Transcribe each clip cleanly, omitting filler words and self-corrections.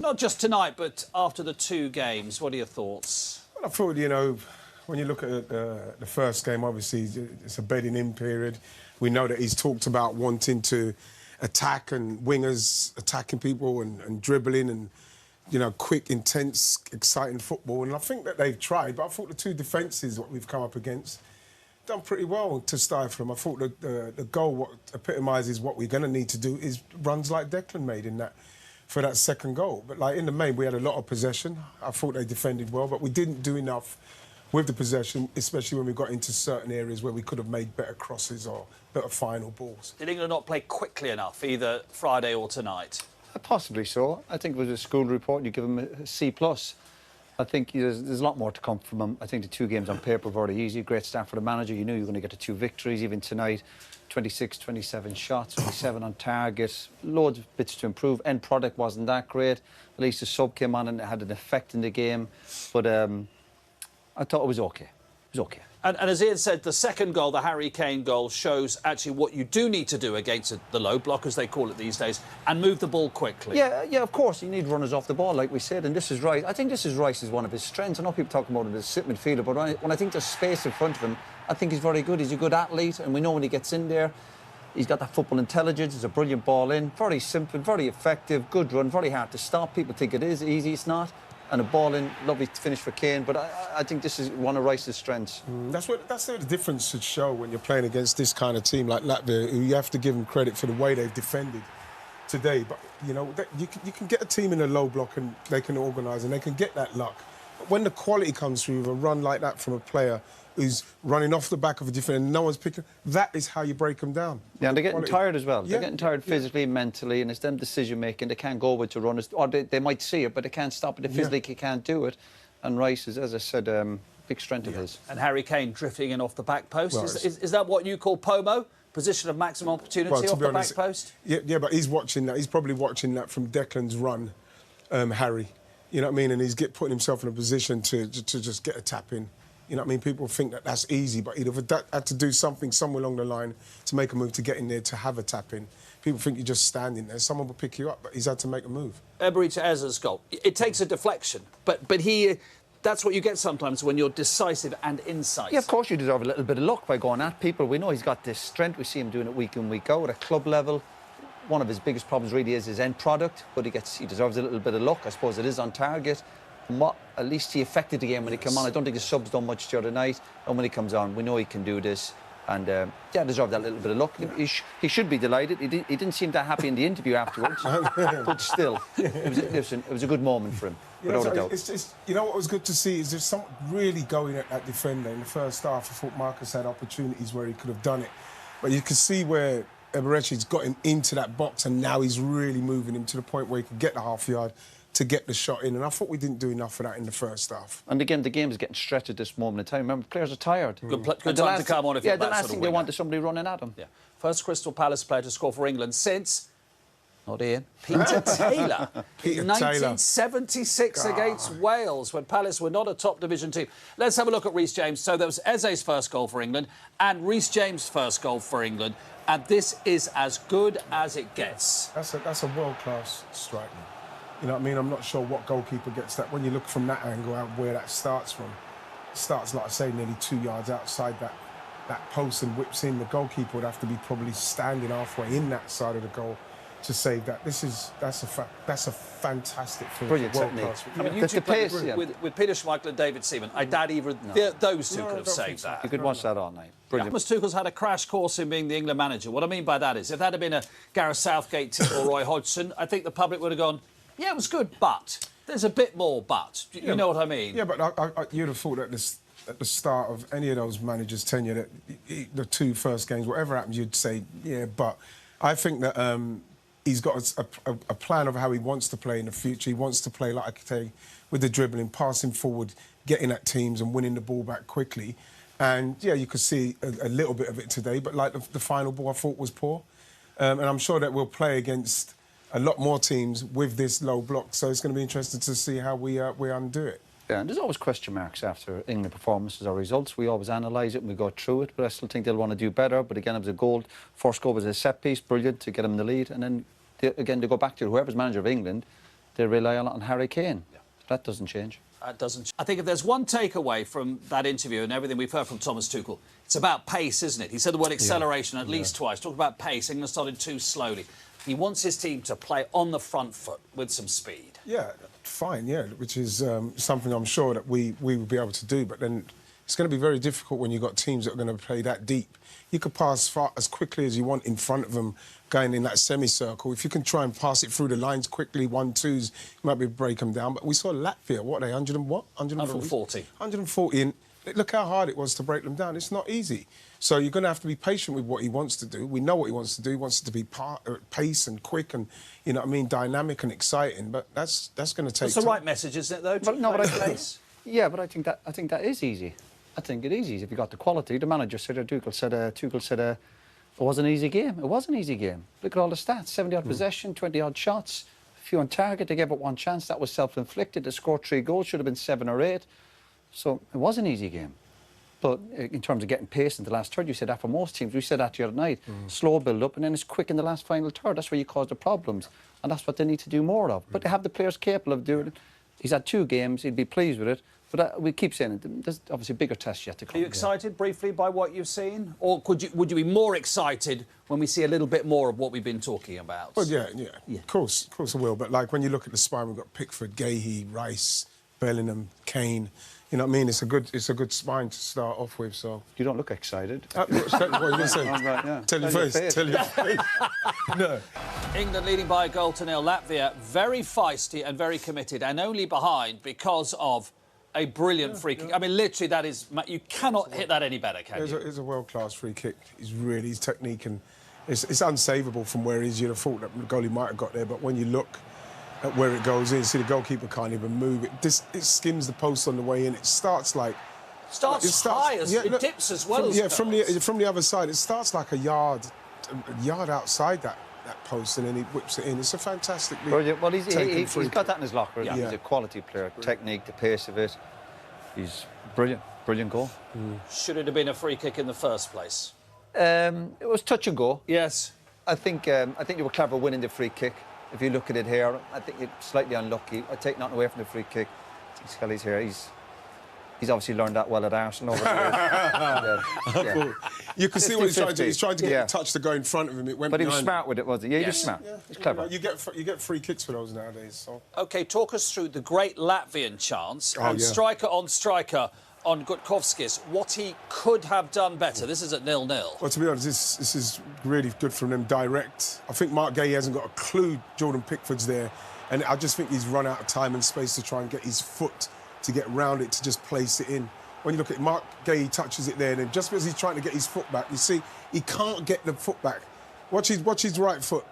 Not just tonight, but after the two games, what are your thoughts? Well, I thought, you know, when you look at the first game, obviously it's a bedding-in period. We know that he's talked about wanting to attack and wingers attacking people and dribbling and, you know, quick, intense, exciting football. And I think that they've tried, but I thought the two defences, what we've come up against, done pretty well to stifle them. I thought the goal, what epitomises what we're going to need to do, is runs like Declan made in that, for that second goal. But, like, in the main, we had a lot of possession. I thought they defended well, but we didn't do enough with the possession, especially when we got into certain areas where we could have made better crosses or better final balls. Did England not play quickly enough, either Friday or tonight? Possibly so. I think it was a school report, you give them a C+. I think there's a lot more to come from him. I think the two games on paper were very easy. Great start for the manager. You knew you were going to get the two victories, even tonight. 26, 27 shots, 27 on target. Loads of bits to improve. End product wasn't that great. At least the sub came on and it had an effect in the game. But I thought it was OK. It was OK. And as Ian said, the second goal, the Harry Kane goal, shows actually what you do need to do against the low block, as they call it these days, and move the ball quickly. Yeah, of course. You need runners off the ball, like we said, and this is Rice. I think this is Rice's one of his strengths. I know people talk about him as a sit midfielder, but when I think there's space in front of him, I think he's very good. He's a good athlete, and we know when he gets in there, he's got that football intelligence. It's a brilliant ball in, very simple, very effective, good run, very hard to stop. People think it is easy, it's not. And a ball in, lovely finish for Keane. But I think this is one of Rice's strengths. That's where the difference should show when you're playing against this kind of team like Latvia, who you have to give them credit for the way they've defended today. But, you know, you can get a team in a low block and they can organise and they can get that luck. But when the quality comes through with a run like that from a player who's running off the back of a defender and no one's picking, that is how you break them down. Yeah, and they're getting tired as well. Yeah, they're getting tired physically, mentally, and it's them decision-making. They can't go with to run, or they might see it, but they can't stop it. They physically can't do it. And Rice is, as I said, big strength of his. And Harry Kane drifting in off the back post. Well, is that what you call POMO? Position of maximum opportunity off the back post? Yeah, but he's watching that. He's probably watching that from Declan's run, Harry. You know what I mean? And he's putting himself in a position to just get a tap in. You know what I mean? People think that that's easy, but he'd have had to do something somewhere along the line to make a move to get in there, to have a tap in. People think you're just standing there. Someone will pick you up, but he's had to make a move. Eberechi Eze's goal. It takes a deflection, but that's what you get sometimes when you're decisive and incisive. Yeah, of course you deserve a little bit of luck by going at people. We know he's got this strength. We see him doing it week in, week out at club level. One of his biggest problems really is his end product, but he deserves a little bit of luck. I suppose it is on target. At least he affected the game when he came on. I don't think the subs done much the other night. And when he comes on, we know he can do this. And, yeah, deserved that little bit of luck. He should be delighted. He didn't seem that happy in the interview afterwards. But still, it was a good moment for him, without a doubt. You know what was good to see is there's something really going at that defender. In the first half, I thought Marcus had opportunities where he could have done it. But you could see where Eberechi's got him into that box and now he's really moving him to the point where he could get the half yard to get the shot in, and I thought we didn't do enough of that in the first half. And again, the game is getting stretched at this moment in time. Remember, players are tired. Good time to come on if you're the last thing they want is somebody running at them. Yeah. First Crystal Palace player to score for England since, not Ian, Peter Taylor. Peter 1976 against Wales, when Palace were not a top division team. Let's have a look at Reece James. So there was Eze's first goal for England and Reece James' first goal for England, and this is as good as it gets. That's a world-class strike. You know what I mean? I'm not sure what goalkeeper gets that. When you look from that angle out where that starts from, it starts, like I say, nearly 2 yards outside that post and whips in. The goalkeeper would have to be probably standing halfway in that side of the goal to save that. That's a fantastic finish. Brilliant technique. I mean, you two played with Peter Schmeichel and David Seaman. I doubt either those two could have saved that. You could watch that all night. Brilliant. Thomas Tuchel's had a crash course in being the England manager. What I mean by that is, if that had been a Gareth Southgate team or Roy Hodgson, I think the public would have gone, yeah, it was good, but there's a bit more but. You know what I mean? Yeah, but you'd have thought that at the start of any of those managers' tenure, that the two first games, whatever happens, you'd say, yeah, but I think that he's got a plan of how he wants to play in the future. He wants to play, like I say, with the dribbling, passing forward, getting at teams and winning the ball back quickly. And, yeah, you could see a little bit of it today, but, like, the final ball I thought was poor. And I'm sure that we'll play against a lot more teams with this low block, so it's going to be interesting to see how we undo it. Yeah, and there's always question marks after England performances or results. We always analyse it and we go through it, but I still think they'll want to do better. But again, it was a goal. First goal was a set piece, brilliant to get them in the lead. And then, again, to go back to whoever's manager of England, they rely a lot on Harry Kane. Yeah. That doesn't change. I think if there's one takeaway from that interview and everything we've heard from Thomas Tuchel, it's about pace, isn't it? He said the word acceleration at least twice. Talked about pace. England started too slowly. He wants his team to play on the front foot with some speed. Yeah, fine, yeah, which is something I'm sure that we will be able to do. But then it's going to be very difficult when you've got teams that are going to play that deep. You could pass as quickly as you want in front of them, going in that semicircle. If you can try and pass it through the lines quickly, 1-2s, you might be able to break them down. But we saw Latvia, what are they, 100 and what? 140. 140, and look how hard it was to break them down. It's not easy. So you're going to have to be patient with what he wants to do. We know what he wants to do. He wants it to be pace and quick and, you know what I mean, dynamic and exciting. But that's going to take It's the right message, isn't it, though? But no, but I think that is easy. I think it is easy if you got the quality. The manager said, Tuchel said, it was an easy game. It was an easy game. Look at all the stats: 70-odd possession, 20-odd shots, a few on target. They gave up one chance. That was self-inflicted. They scored 3 goals. Should have been 7 or 8. So it was an easy game. But in terms of getting pace in the last third, you said that for most teams. We said that the other night. Slow build-up, and then it's quick in the last final third. That's where you cause the problems. And that's what they need to do more of. But they have the players capable of doing it. He's had 2 games. He'd be pleased with it. But we keep saying it. There's obviously bigger tests yet to come. Are you excited, briefly, by what you've seen? Or would you be more excited when we see a little bit more of what we've been talking about? Well, yeah. Of course I will. But, like, when you look at the spine, we've got Pickford, Gahey, Rice, Bellingham, Kane. You know what I mean? It's a good spine to start off with. So you don't look excited. What are you going to say? Right, yeah. Tell your face. Tell your face. No. England leading by 1-0. Latvia very feisty and very committed, and only behind because of a brilliant free kick. I mean, literally, that is... You cannot hit that any better, can you? It's a world-class free kick. His technique, and it's unsavable from where he is. You'd have thought that the goalie might have got there, but when you look at where it goes in, see the goalkeeper can't even move. It skims the post on the way in. It starts like... Starts high, it dips as well. From the other side, it starts like a yard outside that post, and then he whips it in. It's a fantastic... Well, he's got that in his locker. Yeah. He's a quality player. Technique, the pace of it. He's brilliant. Brilliant goal. Should it have been a free kick in the first place? It was touch and go. Yes. I think you were clever winning the free kick. If you look at it here, I think you're slightly unlucky. I take nothing away from the free kick. I think Skelly's here. He's obviously learned that well at Arsenal over the years. You can see what he's trying to do. He's trying to get a touch to go in front of him. It went but he was behind. smart with it, wasn't he? Yeah, he was smart. Yeah. He's clever. You get free kicks for those nowadays. So. OK, talk us through the great Latvian chance and striker on Gutkovskis, what he could have done better. This is at 0-0. Well, to be honest, this is really good from them direct. I think Mark Gahey hasn't got a clue Jordan Pickford's there, and I just think he's run out of time and space to try and get his foot to get round it, to just place it in. When you look at Mark Gahey touches it there, and then just because he's trying to get his foot back, you see, he can't get the foot back. Watch his right foot.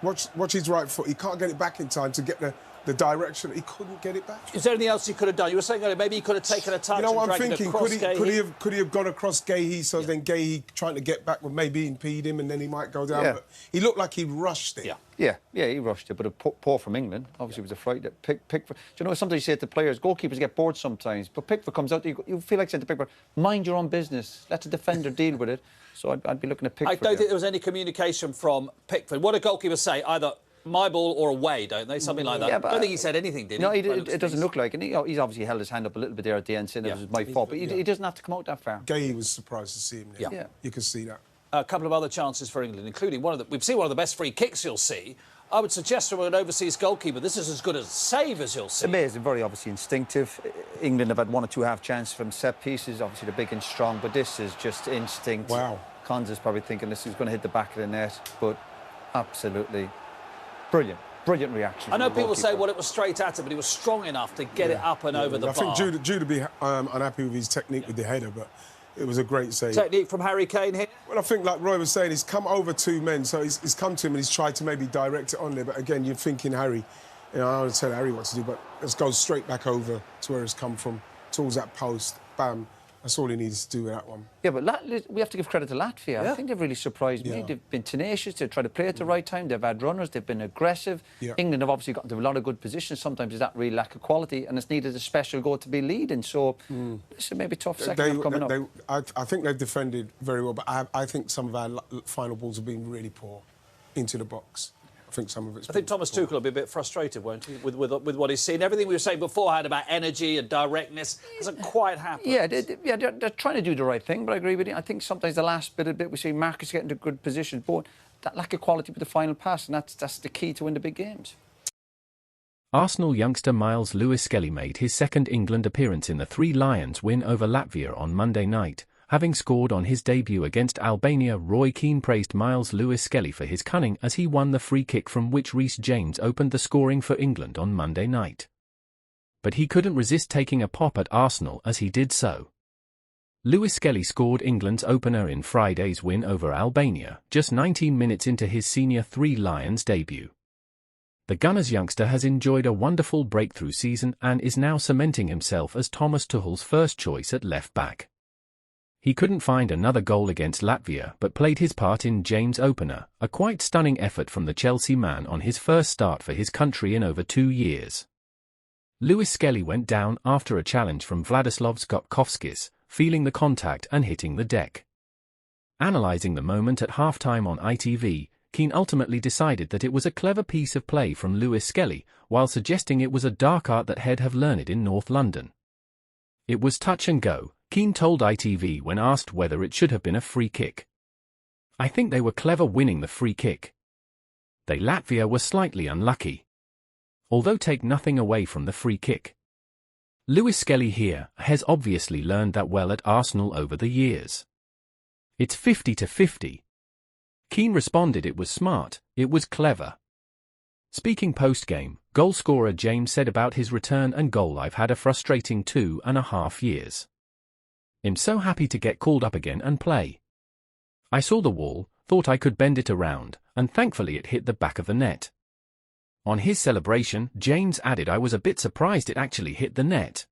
Watch his right foot. He can't get it back in time to get the direction. He couldn't get it back. Is there anything else he could have done? You were saying maybe he could have taken a touch. You know what and I'm thinking? Could he have gone across Gahey, so then Gahey trying to get back would maybe impede him, and then he might go down. Yeah. But he looked like he rushed it. Yeah, he rushed it, but poor from England. Obviously, it was a fright that Pickford. Do you know, sometimes you say to players, goalkeepers get bored sometimes, but Pickford comes out, you feel like saying to Pickford, mind your own business, let the defender deal with it. So I'd be looking at Pickford. I don't think there was any communication from Pickford. What do goalkeepers say? Either my ball or away, don't they? Something like that. Yeah, but I don't think he said anything, did he? No, it doesn't look like it. He's obviously held his hand up a little bit there at the end, saying it was my fault, but he doesn't have to come out that far. Gahey was surprised to see him there. Yeah. You can see that. A couple of other chances for England, including we've seen one of the best free kicks you'll see. I would suggest from an overseas goalkeeper, this is as good a save as you'll see. Amazing, very obviously instinctive. England have had 1 or 2 half chances from set pieces. Obviously, they're big and strong, but this is just instinct. Wow. Konza's probably thinking this is going to hit the back of the net, but absolutely brilliant. Brilliant reaction. I know people say, well, it was straight at him, but he was strong enough to get it up and over the bar. I think Jude would be unhappy with his technique with the header, but it was a great save. Technique from Harry Kane here? Well, I think, like Roy was saying, he's come over 2 men, so he's come to him and he's tried to maybe direct it on there. But again, you're thinking, Harry, I don't want to tell Harry what to do, but let's go straight back over to where it's come from, towards that post, bam. That's all he needs to do with that one. Yeah, but we have to give credit to Latvia. Yeah. I think they've really surprised me. They've been tenacious. They've tried to play at the right time. They've had runners. They've been aggressive. Yeah. England have obviously got into a lot of good positions. Sometimes there's that real lack of quality, and it's needed a special goal to be leading. So this is maybe a tough second half coming up. I think they've defended very well, but I think some of our final balls have been really poor into the box. I think some of it's... I think Thomas Tuchel will be a bit frustrated, won't he, with what he's seen. Everything we were saying beforehand about energy and directness hasn't quite happened. Yeah, they're trying to do the right thing, but I agree with you. I think sometimes the last bit we see Marcus getting to good positions, but that lack of quality with the final pass, and that's the key to win the big games. Arsenal youngster Myles Lewis-Skelly made his second England appearance in the Three Lions win over Latvia on Monday night. Having scored on his debut against Albania, Roy Keane praised Myles Lewis-Skelly for his cunning as he won the free kick from which Reece James opened the scoring for England on Monday night. But he couldn't resist taking a pop at Arsenal as he did so. Lewis-Skelly scored England's opener in Friday's win over Albania, just 19 minutes into his senior Three Lions debut. The Gunners youngster has enjoyed a wonderful breakthrough season and is now cementing himself as Thomas Tuchel's first choice at left-back. He couldn't find another goal against Latvia but played his part in James' opener, a quite stunning effort from the Chelsea man on his first start for his country in over 2 years. Lewis-Skelly went down after a challenge from Vladislav Skotkovskis, feeling the contact and hitting the deck. Analysing the moment at half-time on ITV, Keane ultimately decided that it was a clever piece of play from Lewis-Skelly, while suggesting it was a dark art that he'd have learned in North London. It was touch and go, Keane told ITV when asked whether it should have been a free kick. I think they were clever winning the free kick. Latvia were slightly unlucky. Although take nothing away from the free kick. Lewis-Skelly here has obviously learned that well at Arsenal over the years. It's 50-50. Keane responded it was smart, it was clever. Speaking post-game, goalscorer James said about his return and goal, "I've had a frustrating 2.5 years. I'm so happy to get called up again and play. I saw the wall, thought I could bend it around, and thankfully it hit the back of the net." On his celebration, James added, "I was a bit surprised it actually hit the net.